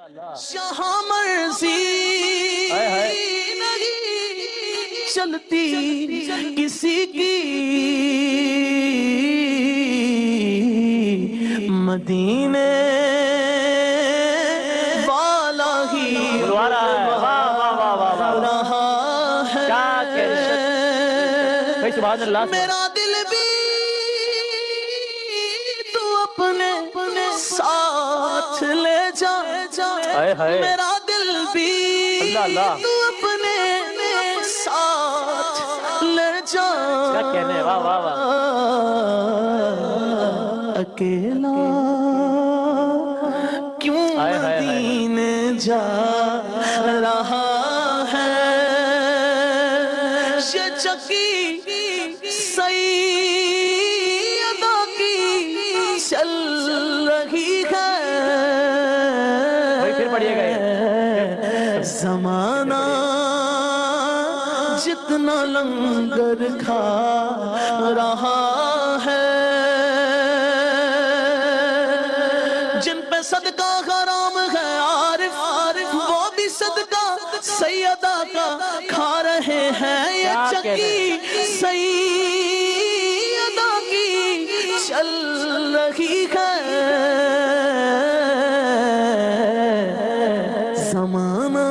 جہاں مرضی نہیں چلتی کسی کی، مدینے والا ہی رہا ہے۔ میرا دل بھی تو اپنے ساتھ لے جا، میرا دل بھی تو اپنے ساتھ لے جا، اکیلا کیوں مدینے جا رہا ہے، یہ چکی سیدہ کی چل رہی ہے، زمانہ جتنا لنگر کھا رہا ہے، جن پہ صدقہ حرام ہے عارف، وہ بھی صدقہ سیدہ کا کھا رہے ہیں، یہ چکی سیدہ کی چل رہی ہے، زمانہ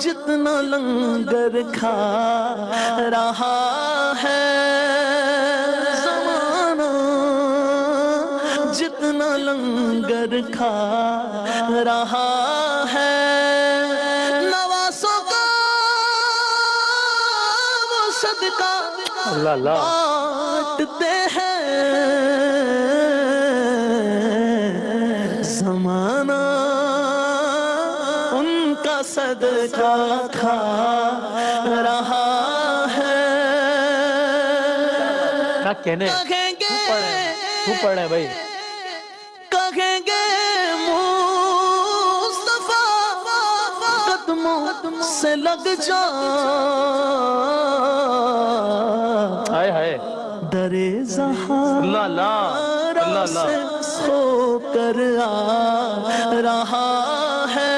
جتنا لنگر کھا رہا ہے، زمانہ جتنا لنگر کھا رہا ہے، نواسوں کا وہ صدقہ بانٹتے ہیں، زمانہ ان کا صدقہ کھا رہا ہے، کہیں گے کہیں گے مصطفیٰ قدموں سے لگ جا، در زہرا سے ہو کر آ رہا ہے،